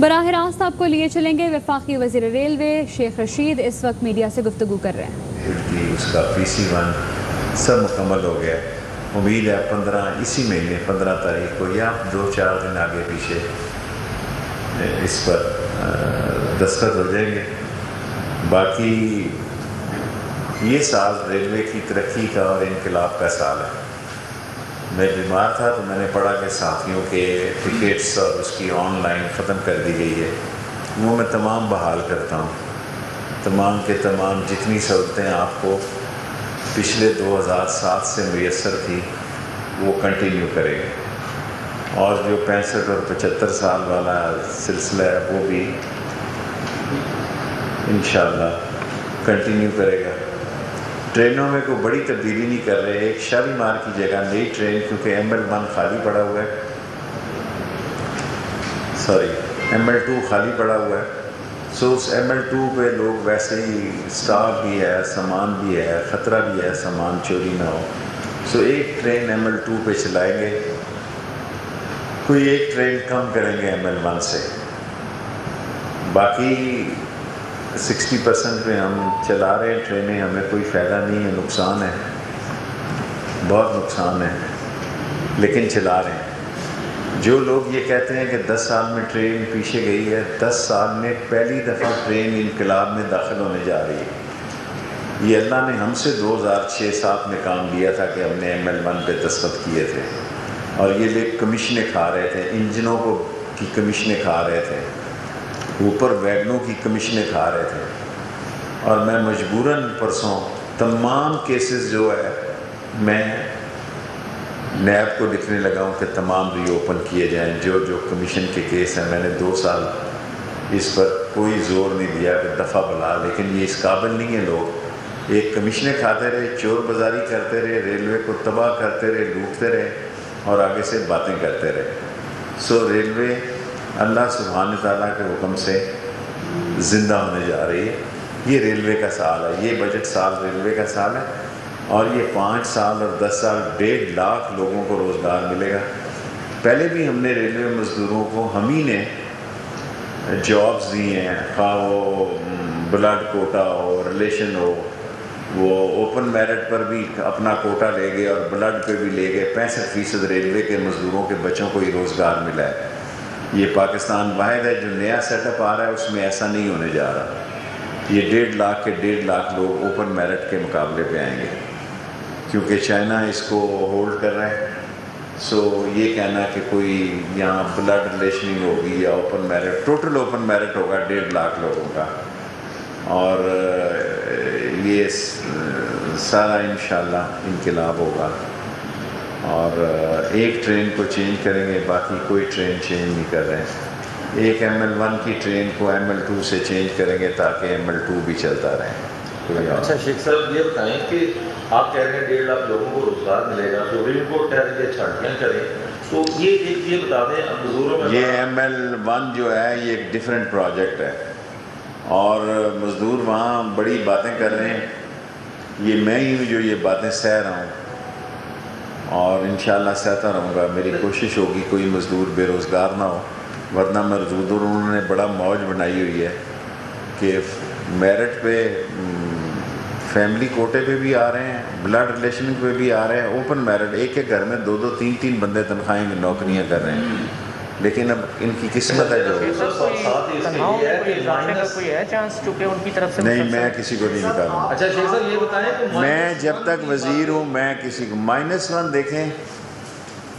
براہ راست آپ کو لیے چلیں گے وفاقی وزیر ریلوے شیخ رشید اس وقت میڈیا سے گفتگو کر رہے ہیں. اس کا PC1 سب مکمل ہو گیا. امید ہے 15 مہینے 15 تاریخ کو یا 2-4 دن آگے پیچھے اس پر دستخط ہو جائیں گے. باقی یہ سال ریلوے کی ترقی کا اور انقلاب کا سال ہے. میں بیمار تھا تو میں نے پڑھا کہ ساتھیوں کے ٹکٹس اور اس کی آن لائن ختم کر دی گئی ہے. وہ میں تمام بحال کرتا ہوں. تمام کے تمام جتنی سہولتیں آپ کو پچھلے 2007 سے میسر تھی وہ کنٹینیو کرے گا. اور جو 65 اور 75 سال والا سلسلہ ہے وہ بھی انشاءاللہ کنٹینیو کرے گا. ٹرینوں میں کوئی بڑی تبدیلی نہیں کر رہے. ایک شالیمار کی جگہ نئی ٹرین کیونکہ ML1 خالی پڑا ہوا ہے ML2 خالی پڑا ہوا ہے. اس ML2 پہ لوگ ویسے ہی اسٹاف بھی ہے سامان بھی ہے خطرہ بھی ہے سامان چوری نہ ہو. ایک ٹرین ML2 پہ چلائیں گے. کوئی ایک ٹرین کم کریں گے ML1 سے. باقی 60% پہ ہم چلا رہے ہیں ٹرینیں. ہمیں کوئی فائدہ نہیں ہے نقصان ہے بہت نقصان ہے لیکن چلا رہے ہیں. جو لوگ یہ کہتے ہیں کہ 10 سال میں ٹرین پیچھے گئی ہے 10 سال میں پہلی دفعہ ٹرین انقلاب میں داخل ہونے جا رہی ہے. یہ اللہ نے ہم سے 2006-07 میں کام لیا تھا کہ ہم نے ML1 پہ دستخط کیے تھے اور یہ لوگ کمیشنیں کھا رہے تھے. انجنوں کی کمیشنیں کھا رہے تھے اوپر ویگنوں کی کمیشنیں کھا رہے تھے. اور میں مجبوراً پرسوں تمام کیسز جو ہے میں نیب کو لکھنے لگا ہوں کہ تمام ری اوپن کیے جائیں. جو کمیشن کے کیس ہیں میں نے 2 سال اس پر کوئی زور نہیں دیا کہ دفعہ بلا. لیکن یہ اس قابل نہیں ہے. لوگ ایک کمیشنیں کھاتے رہے چور بازاری کرتے رہے ریلوے کو تباہ کرتے رہے لوٹتے رہے اور آگے سے باتیں کرتے رہے. ریلوے اللہ سبحانہ تعالیٰ کے حکم سے زندہ ہونے جا رہی ہے. یہ ریلوے کا سال ہے. یہ بجٹ سال ریلوے کا سال ہے اور یہ 5 سال اور 10 سال 1.5 لاکھ لوگوں کو روزگار ملے گا. پہلے بھی ہم نے ریلوے مزدوروں کو ہم ہی نے جابز دیے ہیں خواہ وہ بلڈ کوٹا ہو ریلیشن ہو. وہ اوپن میرٹ پر بھی اپنا کوٹا لے گئے اور بلڈ پہ بھی لے گئے. 65% ریلوے کے مزدوروں کے بچوں کو ہی روزگار ملا ہے. یہ پاکستان واحد ہے جو نیا سیٹ اپ آ رہا ہے اس میں ایسا نہیں ہونے جا رہا. یہ 1.5 لاکھ کے 1.5 لاکھ لوگ اوپن میرٹ کے مقابلے پہ آئیں گے کیونکہ چائنا اس کو ہولڈ کر رہا ہے. یہ کہنا کہ کوئی یہاں بلڈ ریلیشننگ ہوگی یا open merit total open merit ہوگا 1.5 لاکھ لوگوں کا اور یہ سارا انشاءاللہ انقلاب ہوگا. اور ایک ٹرین کو چینج کریں گے باقی کوئی ٹرین چینج نہیں کر رہے ہیں. ایک ML1 کی ٹرین کو ML2 سے چینج کریں گے تاکہ ML2 بھی چلتا رہے. اچھا شیخ صاحب یہ بتائیں کہ آپ کہہ رہے ہیں 1.5 لاکھ لوگوں کو روزگار ملے گا تو ریل کو ٹہر کے چھانٹیاں کریں تو یہ بتا دیں اب مزدوروں میں یہ ML1 جو ہے یہ ایک ڈیفرنٹ پروجیکٹ ہے اور مزدور وہاں بڑی باتیں کر رہے ہیں. یہ میں ہی ہوں جو یہ باتیں سہ رہا ہوں اور انشاءاللہ سہتا رہوں گا. میری کوشش ہوگی کوئی مزدور بے روزگار نہ ہو ورنہ مزدوروں نے بڑا موج بنائی ہوئی ہے کہ میرٹ پہ فیملی کوٹے پہ بھی آ رہے ہیں بلڈ ریلیشن پہ بھی آ رہے ہیں. اوپن میرٹ ایک گھر میں 2-2 3-3 بندے تنخواہیں میں نوکریاں کر رہے ہیں. لیکن اب ان کی قسمت ہے جو نہیں میں کسی کو نہیں نکالوں. میں جب تک وزیر ہوں میں کسی کو -1 دیکھیں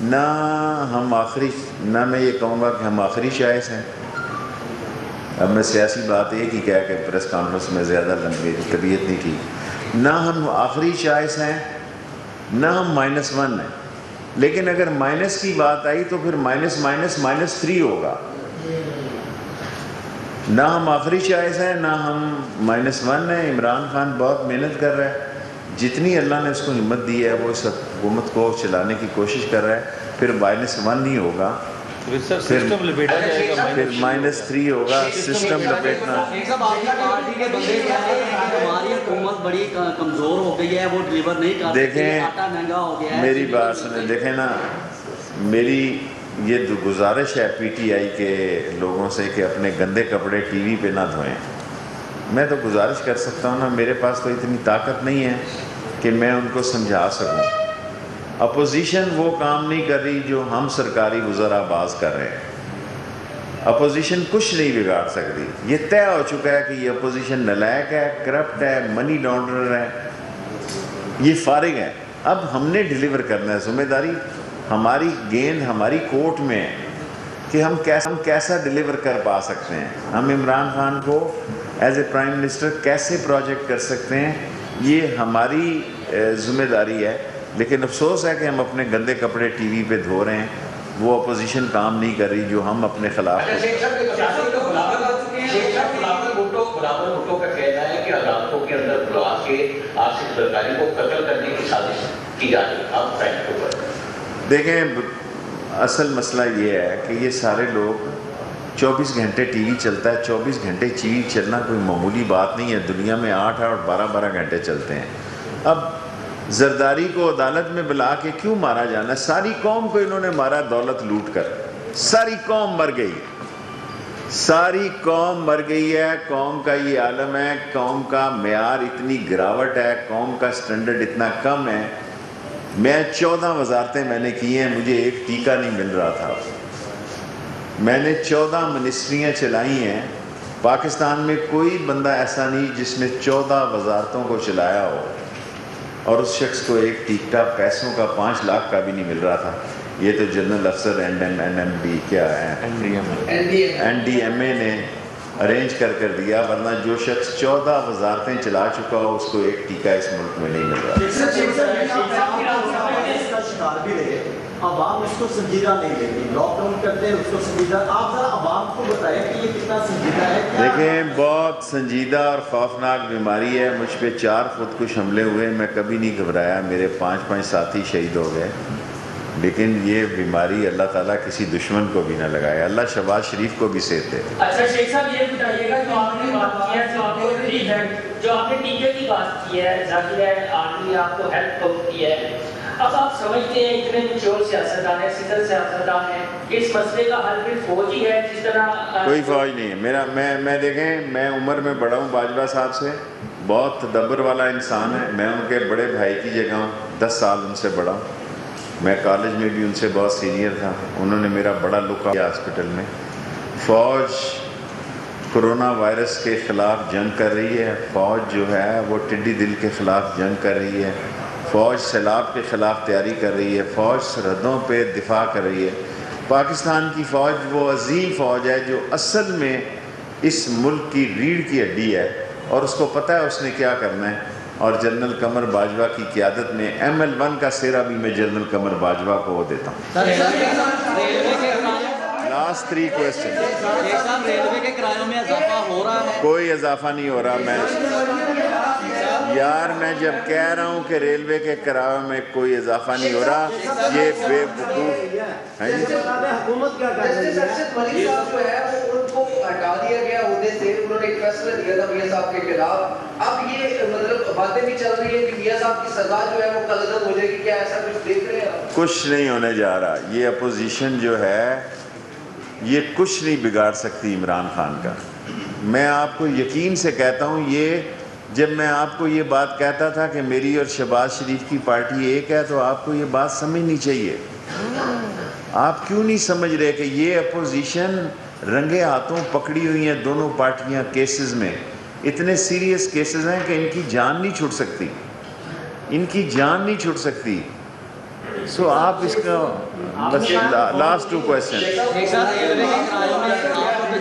نہ ہم آخری نہ میں یہ کہوں گا کہ ہم آخری شائز ہیں. اب میں سیاسی بات ایک ہی کہہ کہ پریس کانفرنس میں زیادہ لمبی طبیعت نہیں کی. نہ ہم آخری شائز ہیں نہ ہم -1 ہیں. لیکن اگر مائنس کی بات آئی تو پھر -3 ہوگا. نہ ہم آخری شائز ہیں نہ ہم -1 ہیں. عمران خان بہت محنت کر رہا ہے جتنی اللہ نے اس کو ہمت دی ہے وہ اس حکومت کو چلانے کی کوشش کر رہا ہے. پھر -1 نہیں ہوگا پھر -3 ہوگا. سسٹم لپیٹنا دیکھیں میری بات سنیں. دیکھیں نا میری یہ گزارش ہے پی ٹی آئی کے لوگوں سے کہ اپنے گندے کپڑے ٹی وی پہ نہ دھوئیں. میں تو گزارش کر سکتا ہوں نا, میرے پاس تو اتنی طاقت نہیں ہے کہ میں ان کو سمجھا سکوں. اپوزیشن وہ کام نہیں کر رہی جو ہم سرکاری وزراء باز کر رہے ہیں. اپوزیشن کچھ نہیں بگاڑ سکتی. یہ طے ہو چکا ہے کہ یہ اپوزیشن نالائق ہے, کرپٹ ہے, منی لانڈرر ہے, یہ فارغ ہے. اب ہم نے ڈیلیور کرنا ہے. ذمہ داری ہماری, گیند ہماری کورٹ میں ہے کہ ہم کیسا ڈیلیور کر پا سکتے ہیں. ہم عمران خان کو ایز اے پرائم منسٹر کیسے پروجیکٹ کر سکتے ہیں, یہ ہماری ذمہ داری ہے. لیکن افسوس ہے کہ ہم اپنے گندے کپڑے ٹی وی پہ دھو رہے ہیں. وہ اپوزیشن کام نہیں کر رہی جو ہم اپنے خلاف. بلاول بھٹو کا کہنا ہے کہ عدالتوں کے اندر بلا کے آصف زرداری کو قتل کرنے کی سازش کی جا رہی ہے. آپ فیکٹ کو دیکھیں, اصل مسئلہ یہ ہے کہ یہ سارے لوگ 24 گھنٹے ٹی وی چلتا ہے. 24 گھنٹے ٹی وی چلنا کوئی معمولی بات نہیں ہے. دنیا میں 8 اور 12 گھنٹے چلتے ہیں. اب زرداری کو عدالت میں بلا کے کیوں مارا جانا ہے؟ ساری قوم کو انہوں نے مارا دولت لوٹ کر. ساری قوم مر گئی, ساری قوم مر گئی ہے. قوم کا یہ عالم ہے, قوم کا معیار اتنی گراوٹ ہے, قوم کا سٹینڈرڈ اتنا کم ہے. میں 14 وزارتیں میں نے کی ہیں, مجھے ایک ٹیکہ نہیں مل رہا تھا. میں نے 14 منسٹریاں چلائی ہیں. پاکستان میں کوئی بندہ ایسا نہیں جس نے 14 وزارتوں کو چلایا ہو اور اس شخص کو ایک ٹیکہ پیسوں کا 5 لاکھ کا بھی نہیں مل رہا تھا. یہ تو جنرل افسر NMB کیا ہے NDMA نے ارینج کر دیا, ورنہ جو شخص 14 وزارتیں چلا چکا ہو اس کو ایک ٹیکہ اس ملک میں نہیں مل رہا. عوام اس کو سنجیدہ نہیں لیتی, لاک ڈاؤن کرتے ہیں اس کو سنجیدہ. آپ ذرا عوام کو بتائیں کہ یہ کتنا سنجیدہ ہے. دیکھیں, بہت سنجیدہ اور خوفناک بیماری ہے. مجھ پہ 4 خودکش حملے ہوئے, میں کبھی نہیں گھبرایا. میرے 5 ساتھی شہید ہو گئے. لیکن یہ بیماری اللہ تعالیٰ کسی دشمن کو بھی نہ لگائے. اللہ شہباز شریف کو بھی صحت دے. اچھا شیخ صاحب, یہ بتائیے گا جو آپ نے بات کی ہے, جو آپ نے ٹیکے کی بات کی ہے, ظاہر ہے آرمی آپ کو ہیلپ کرتی ہے. اب آپ سمجھتے ہیں اتنے مچور سیاستدان ہیں, سیدھل سیاستدان ہیں, اس مسئلے کا حل پھر فوج ہی ہے جس طرح؟ کوئی فوج نہیں ہے. میں دیکھیں, میں عمر میں بڑا ہوں باجوہ صاحب سے, بہت تدبر والا انسان ہے. میں ان کے بڑے بھائی کی جگہ ہوں, 10 سال ان سے بڑا ہوں. میں کالج میں بھی ان سے بہت سینئر تھا. انہوں نے میرا بڑا لک کیا ہاسپٹل میں. فوج کرونا وائرس کے خلاف جنگ کر رہی ہے. فوج جو ہے وہ ٹڈی دل کے خلاف جنگ کر رہی ہے. فوج سیلاب کے خلاف تیاری کر رہی ہے. فوج سرحدوں پہ دفاع کر رہی ہے. پاکستان کی فوج وہ عظیم فوج ہے جو اصل میں اس ملک کی ریڑھ کی ہڈی ہے, اور اس کو پتہ ہے اس نے کیا کرنا ہے. اور جنرل قمر باجوہ کی قیادت میں ML1 کا سہرا بھی میں جنرل قمر باجوہ کو دیتا ہوں. Last 3 question. ریلوے کے کرایوں میں اضافہ ہو رہا ہے؟ کوئی اضافہ نہیں ہو رہا. میں جب کہہ رہا ہوں کہ ریلوے کے کرایوں میں کوئی اضافہ نہیں ہو رہا, یہ بے وقوف ہے. حکومت کیا کر رہی ہے؟ ان کو ہٹا دیا گیا عہدے سے, انہوں نے ایک فیصلہ دیا تھا میاں صاحب کے خلاف. اب یہ مطلب باتیں بھی چل رہی ہیں کہ میاں صاحب کی سزا جو ہے وہ کالعدم ہو جائے گی. کیا ایسا کچھ دیکھ رہے ہیں؟ کچھ نہیں ہونے جا رہا. یہ اپوزیشن جو ہے یہ کچھ نہیں بگاڑ سکتی عمران خان کا. میں آپ کو یقین سے کہتا ہوں, یہ جب میں آپ کو یہ بات کہتا تھا کہ میری اور شہباز شریف کی پارٹی ایک ہے, تو آپ کو یہ بات سمجھنی چاہیے. آپ کیوں نہیں سمجھ رہے کہ یہ اپوزیشن رنگے ہاتھوں پکڑی ہوئی ہیں دونوں پارٹیاں کیسز میں. اتنے سیریس کیسز ہیں کہ ان کی جان نہیں چھوٹ سکتی, ان کی جان نہیں چھوٹ سکتی. سو آپ اس کا بس لاسٹ 2 کوئسچن.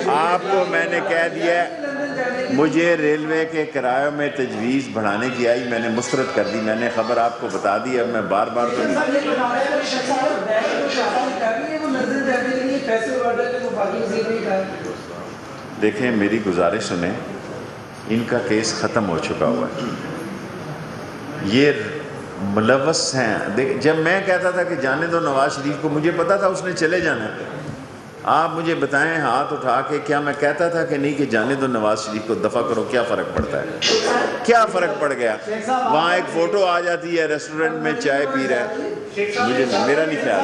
آپ کو میں نے کہہ دیا, مجھے ریلوے کے کرایوں میں تجویز بڑھانے کی آئی, میں نے مسترد کر دی. میں نے خبر آپ کو بتا دی, اب میں بار بار تو نہیں. دیکھیں, میری گزارش سنیں, ان کا کیس ختم ہو چکا ہوا ہے. یہ ملوث ہیں. جب میں کہتا تھا کہ جانے دو نواز شریف کو, مجھے پتا تھا اس نے چلے جانا ہے. آپ مجھے بتائیں ہاتھ اٹھا کے, کیا میں کہتا تھا کہ نہیں کہ جانے دو نواز شریف کو, دفع کرو؟ کیا فرق پڑتا ہے؟ کیا فرق پڑ گیا؟ وہاں ایک فوٹو آ جاتی ہے ریسٹورنٹ میں چائے پی رہا ہے. مجھے میرا نہیں خیال.